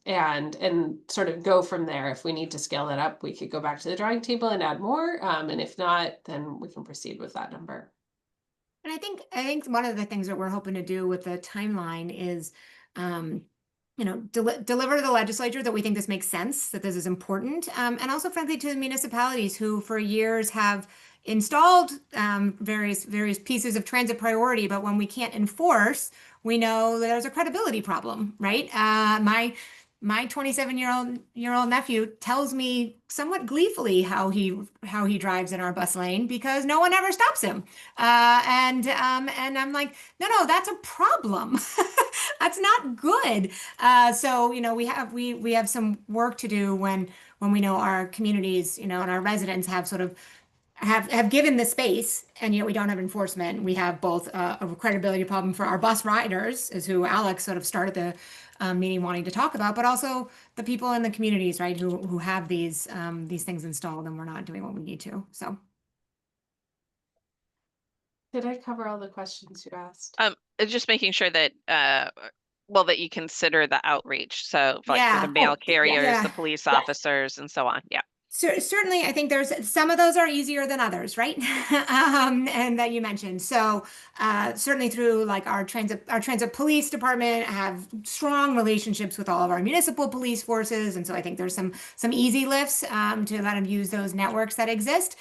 sort of go from there. If we need to scale that up, we could go back to the drawing table and add more. And if not, then we can proceed with that number. And I think one of the things that we're hoping to do with the timeline is, deliver to the legislature that we think this makes sense, that this is important, and also frankly to the municipalities who for years have installed various pieces of transit priority, but when we can't enforce, we know that there's a credibility problem, right? My 27-year-old nephew tells me somewhat gleefully how he drives in our bus lane because no one ever stops him, and I'm like, no, that's a problem. That's not good. So we have some work to do when we know our communities, and our residents have sort of have given the space, and yet we don't have enforcement. We have both a credibility problem for our bus riders, is who Alex sort of started the meeting wanting to talk about, but also the people in the communities, right, who have these things installed, and we're not doing what we need to. So, did I cover all the questions you asked? Just making sure that that you consider the outreach. So like for the mail carriers, the police officers, and so on. Yeah. Certainly, I think there's some of those are easier than others, right? And that you mentioned. So certainly through like our transit police department have strong relationships with all of our municipal police forces, and so I think there's some easy lifts to let them use those networks that exist.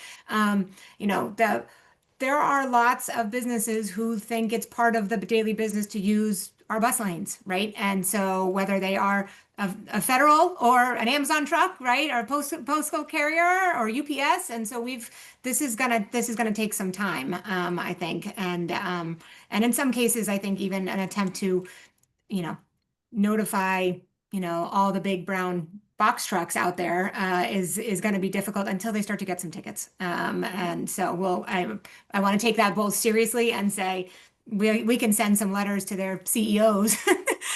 There are lots of businesses who think it's part of the daily business to use our bus lanes, right? And so whether they are a federal or an Amazon truck, right, or a postal carrier or UPS, and so this is gonna take some time, I think, and in some cases, I think even an attempt to, notify, all the big brown box trucks out there is going to be difficult until they start to get some tickets. And so I want to take that both seriously and say we can send some letters to their CEOs.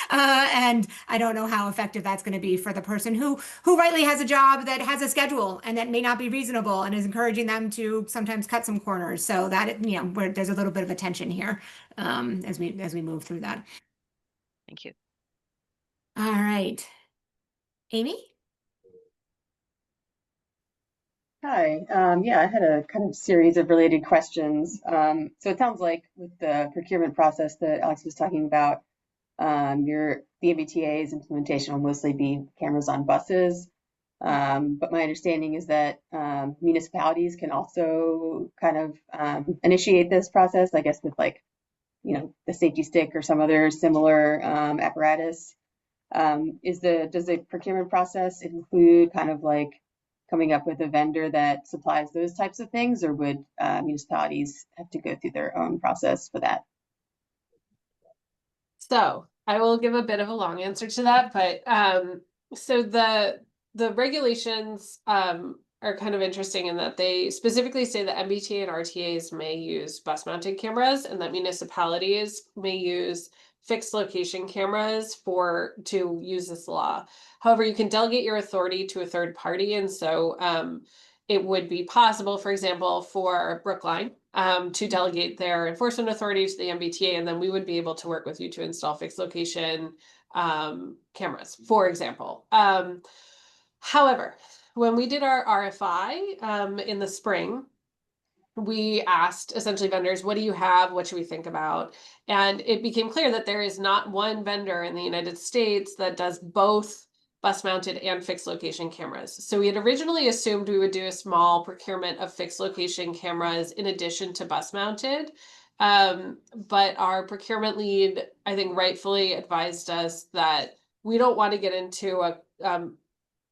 And I don't know how effective that's going to be for the person who rightly has a job that has a schedule and that may not be reasonable and is encouraging them to sometimes cut some corners. So that, where there's a little bit of a tension here as we move through that. Thank you. All right. Amy? Hi. Yeah, I had a kind of series of related questions. So it sounds like with the procurement process that Alex was talking about, the MBTA's implementation will mostly be cameras on buses. But my understanding is that municipalities can also kind of initiate this process, I guess, with like, the safety stick or some other similar apparatus. Does the procurement process include kind of like coming up with a vendor that supplies those types of things, or would municipalities have to go through their own process for that? So I will give a bit of a long answer to that, but so the regulations are kind of interesting in that they specifically say that MBTA and RTAs may use bus mounted cameras and that municipalities may use fixed location cameras to use this law. However, you can delegate your authority to a third party, and so it would be possible, for example, for Brookline to delegate their enforcement authority to the MBTA, and then we would be able to work with you to install fixed location cameras, for example. However, when we did our RFI in the spring, we asked essentially vendors, what do you have? What should we think about? And it became clear that there is not one vendor in the United States that does both bus mounted and fixed location cameras. So we had originally assumed we would do a small procurement of fixed location cameras in addition to bus mounted. But our procurement lead, I think, rightfully advised us that we don't want to get into a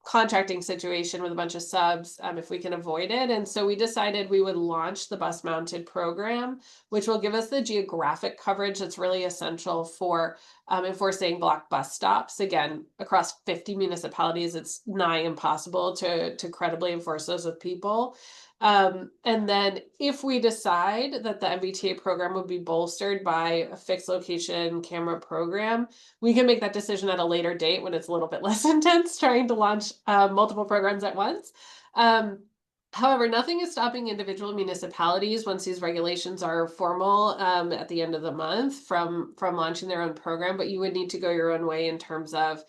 contracting situation with a bunch of subs if we can avoid it. And so we decided we would launch the bus mounted program, which will give us the geographic coverage that's really essential for enforcing block bus stops. Again, across 50 municipalities, it's nigh impossible to credibly enforce those with people. And then if we decide that the MBTA program would be bolstered by a fixed location camera program, we can make that decision at a later date when it's a little bit less intense trying to launch multiple programs at once. However, nothing is stopping individual municipalities once these regulations are formal at the end of the month from launching their own program, but you would need to go your own way in terms of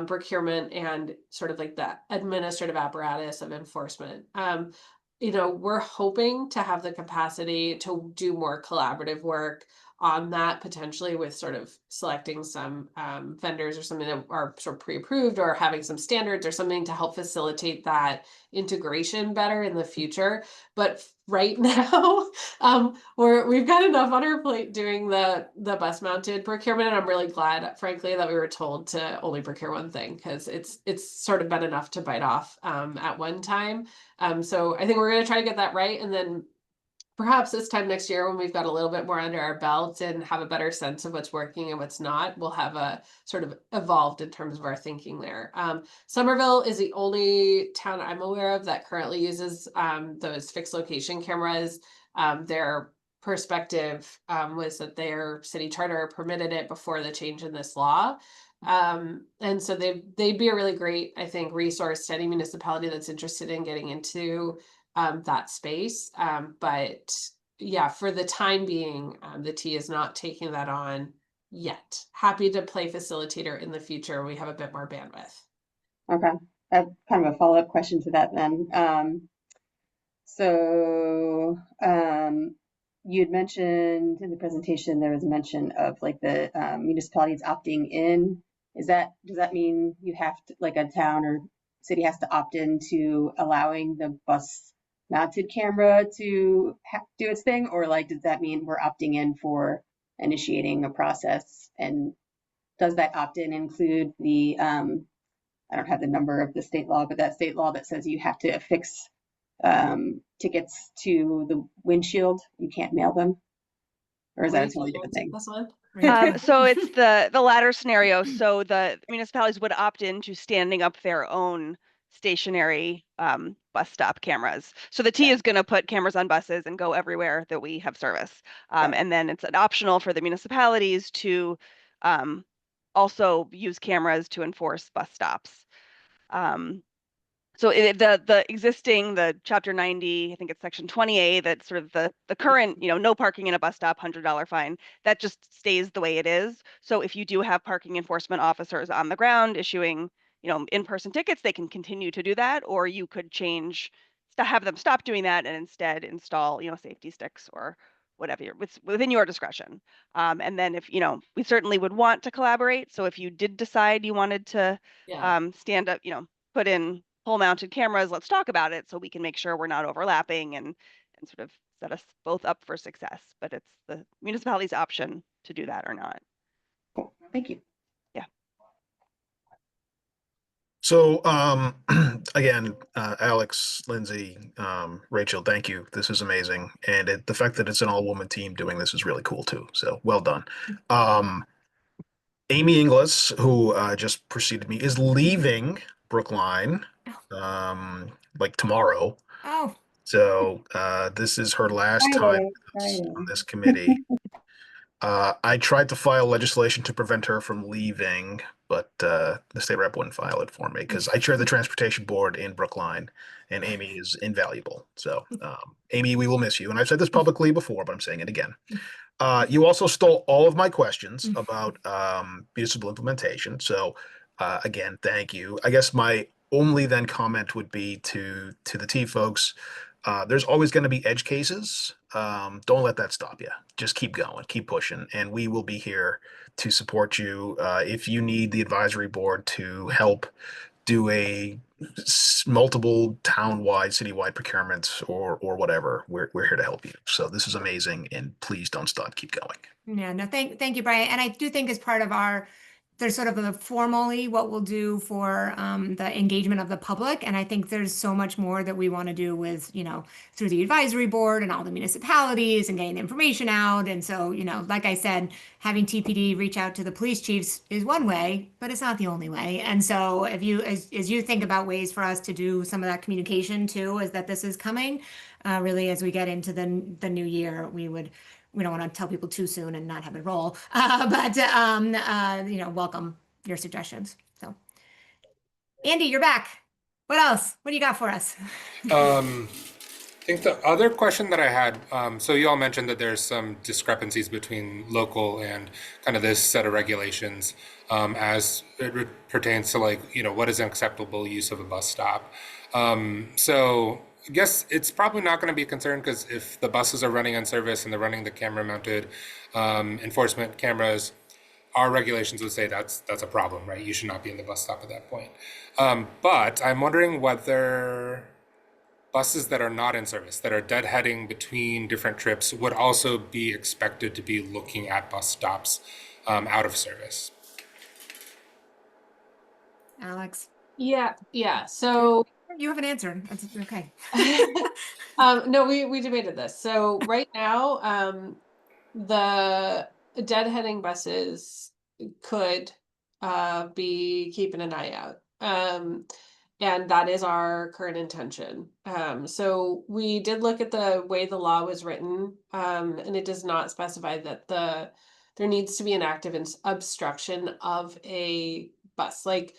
procurement and sort of like the administrative apparatus of enforcement. We're hoping to have the capacity to do more collaborative work on that, potentially with sort of selecting some vendors or something that are sort of pre-approved, or having some standards or something to help facilitate that integration better in the future. But right now, we've got enough on our plate doing the bus mounted procurement, and I'm really glad, frankly, that we were told to only procure one thing, because it's sort of been enough to bite off at one time. So I think we're going to try to get that right, and then perhaps this time next year, when we've got a little bit more under our belt and have a better sense of what's working and what's not, we'll have a sort of evolved in terms of our thinking there. Somerville is the only town I'm aware of that currently uses those fixed location cameras. Their perspective was that their city charter permitted it before the change in this law. And so they'd be a really great, I think, resource to any municipality that's interested in getting into that space. But yeah, for the time being, the T is not taking that on yet. Happy to play facilitator in the future when we have a bit more bandwidth. Okay, I have kind of a follow-up question to that then. You'd mentioned in the presentation there was a mention of like the municipalities opting in. Does that mean you have to, like a town or city has to opt in to allowing the bus mounted camera to do its thing, or like does that mean we're opting in for initiating a process and does that opt-in include the, I don't have the number of the state law, but that state law that says you have to affix tickets to the windshield, you can't mail them? Or is that a totally different thing? So it's the latter scenario. So the municipalities would opt into standing up their own stationary bus stop cameras. So the T is going to put cameras on buses and go everywhere that we have service. And then it's an optional for the municipalities to also use cameras to enforce bus stops. So the existing, the Chapter 90, I think it's Section 20A, that's sort of the current, no parking in a bus stop, $100 fine, that just stays the way it is. So if you do have parking enforcement officers on the ground issuing, in-person tickets, they can continue to do that, or you could change to have them stop doing that and instead install, safety sticks or whatever, within your discretion. And then if, we certainly would want to collaborate. So if you did decide you wanted to stand up, put in pole mounted cameras, let's talk about it so we can make sure we're not overlapping and sort of set us both up for success. But it's the municipality's option to do that or not. Cool. Thank you. Yeah. So again, Alex, Lynsey, Rachel, thank you. This is amazing. And the fact that it's an all-woman team doing this is really cool too. So well done. Amy Inglis, who just preceded me, is leaving Brookline like tomorrow. Oh. So this is her last time on this committee. I tried to file legislation to prevent her from leaving, but the state rep wouldn't file it for me because I chair the transportation board in Brookline, and Amy is invaluable. So Amy, we will miss you. And I've said this publicly before, but I'm saying it again. You also stole all of my questions about municipal implementation. So again, thank you. I guess my only then comment would be to the T folks, there's always going to be edge cases. Don't let that stop you. Just keep going, keep pushing, and we will be here to support you. If you need the advisory board to help do a multiple town-wide, city-wide procurements or whatever, we're here to help you. So this is amazing, and please don't stop. Keep going. Yeah, no, thank you, Brian. And I do think as part of there's sort of a formally what we'll do for the engagement of the public. And I think there's so much more that we want to do with, through the advisory board and all the municipalities and getting the information out. And so, like I said, having TPD reach out to the police chiefs is one way, but it's not the only way. And so if you, as you think about ways for us to do some of that communication too, is that this is coming, really, as we get into the new year, we don't want to tell people too soon and not have it roll, but welcome your suggestions. So, Andy, you're back. What else? What do you got for us? I think the other question that I had, so you all mentioned that there's some discrepancies between local and kind of this set of regulations as it pertains to what is an acceptable use of a bus stop. So I guess it's probably not going to be a concern because if the buses are running on service and they're running the camera mounted enforcement cameras, our regulations would say that's a problem, right? You should not be in the bus stop at that point. But I'm wondering whether buses that are not in service, that are deadheading between different trips, would also be expected to be looking at bus stops out of service. Alex. Yeah. So you have an answer. That's okay. No, we debated this. So right now, the deadheading buses could be keeping an eye out. And that is our current intention. So we did look at the way the law was written, and it does not specify that there needs to be an active obstruction of a bus. Like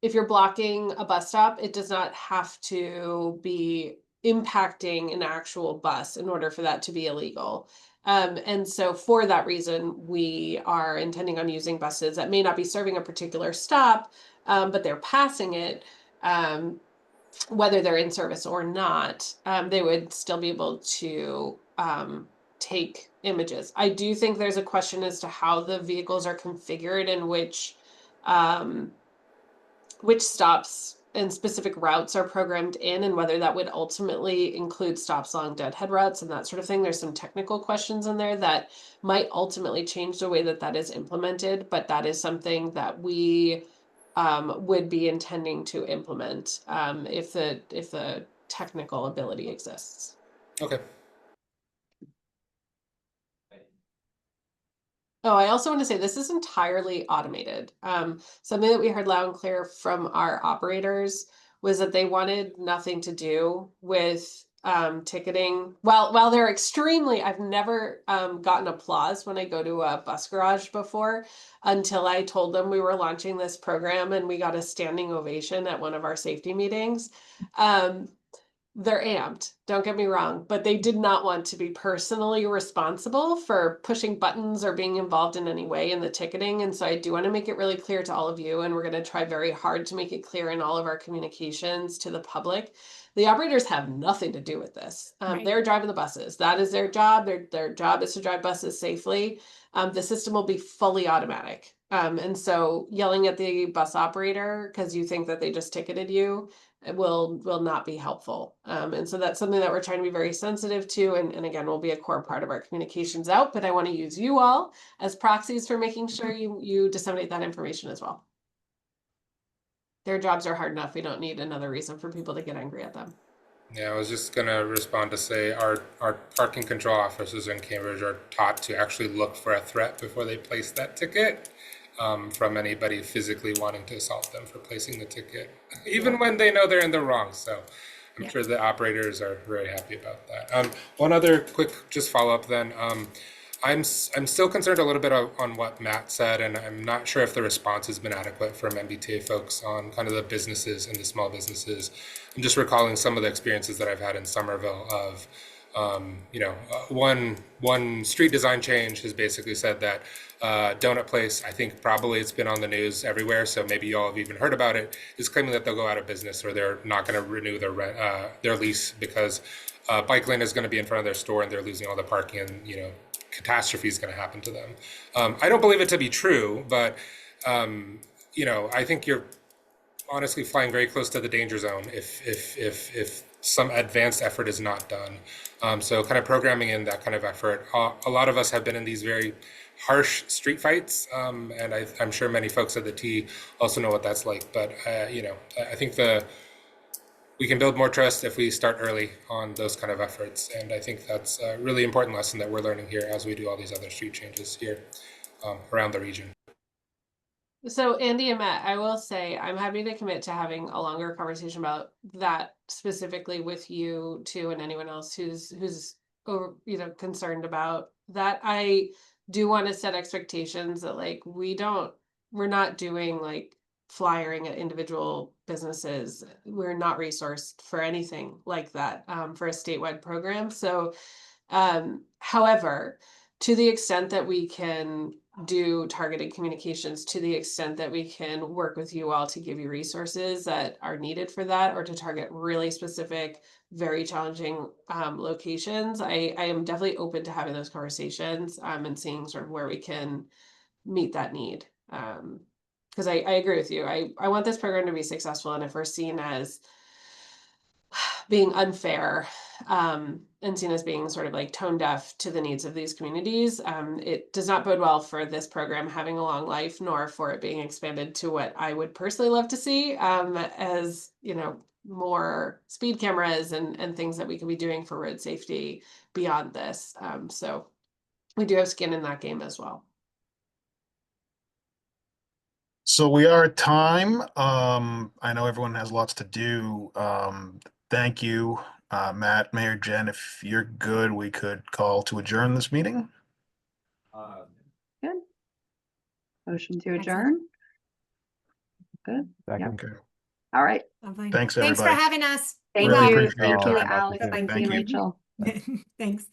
if you're blocking a bus stop, it does not have to be impacting an actual bus in order for that to be illegal. And so for that reason, we are intending on using buses that may not be serving a particular stop, but they're passing it, whether they're in service or not, they would still be able to take images. I do think there's a question as to how the vehicles are configured and which stops and specific routes are programmed in, and whether that would ultimately include stops along deadhead routes and that sort of thing. There's some technical questions in there that might ultimately change the way that that is implemented, but that is something that we would be intending to implement if the technical ability exists. Okay. Oh, I also want to say this is entirely automated. Something that we heard loud and clear from our operators was that they wanted nothing to do with ticketing. While they're extremely, I've never gotten applause when I go to a bus garage before until I told them we were launching this program, and we got a standing ovation at one of our safety meetings. They're amped, don't get me wrong, but they did not want to be personally responsible for pushing buttons or being involved in any way in the ticketing. And so I do want to make it really clear to all of you, and we're going to try very hard to make it clear in all of our communications to the public. The operators have nothing to do with this. Right. They're driving the buses. That is their job. Their job is to drive buses safely. The system will be fully automatic. And so yelling at the bus operator because you think that they just ticketed you will not be helpful. And so that's something that we're trying to be very sensitive to, and again, will be a core part of our communications out, but I want to use you all as proxies for making sure you disseminate that information as well. Their jobs are hard enough. We don't need another reason for people to get angry at them. Yeah, I was just gonna respond to say our parking control officers in Cambridge are taught to actually look for a threat before they place that ticket. From anybody physically wanting to assault them for placing the ticket, even when they know they're in the wrong. So I'm sure the operators are very happy about that. One other quick just follow up then. I'm still concerned a little bit on what Matt said, and I'm not sure if the response has been adequate from MBTA folks on kind of the businesses and the small businesses. I'm just recalling some of the experiences that I've had in Somerville of one street design change has basically said that Donut Place, I think probably it's been on the news everywhere, so maybe you all have even heard about it, is claiming that they'll go out of business or they're not going to renew their lease because bike lane is going to be in front of their store and they're losing all the parking, and catastrophe is going to happen to them. I don't believe it to be true, but I think you're honestly flying very close to the danger zone if some advanced effort is not done. So kind of programming in that kind of effort. A lot of us have been in these very harsh street fights, and I'm sure many folks at the T also know what that's like. But I think we can build more trust if we start early on those kind of efforts, and I think that's a really important lesson that we're learning here as we do all these other street changes here around the region. So Andy and Matt, I will say I'm happy to commit to having a longer conversation about that specifically with you too, and anyone else who's concerned about that. I do want to set expectations that we're not doing flyering at individual businesses. We're not resourced for anything like that for a statewide program. So however, to the extent that we can do targeted communications, to the extent that we can work with you all to give you resources that are needed for that, or to target really specific, very challenging locations, I am definitely open to having those conversations and seeing sort of where we can meet that need. Because I agree with you. I want this program to be successful, and if we're seen as being unfair and seen as being sort of tone deaf to the needs of these communities, it does not bode well for this program having a long life, nor for it being expanded to what I would personally love to see as more speed cameras and things that we could be doing for road safety beyond this. So we do have skin in that game as well. So we are at time. I know everyone has lots to do. Thank you, Matt, Mayor Jen. If you're good, we could call to adjourn this meeting. Good. Motion to adjourn. Good. Second. Okay. All right. Lovely. Thanks, Thanks for everybody. having us. Thank Really you. appreciate your Thank you, time. Alex. Thank Thank you, you. Rachel. Thanks.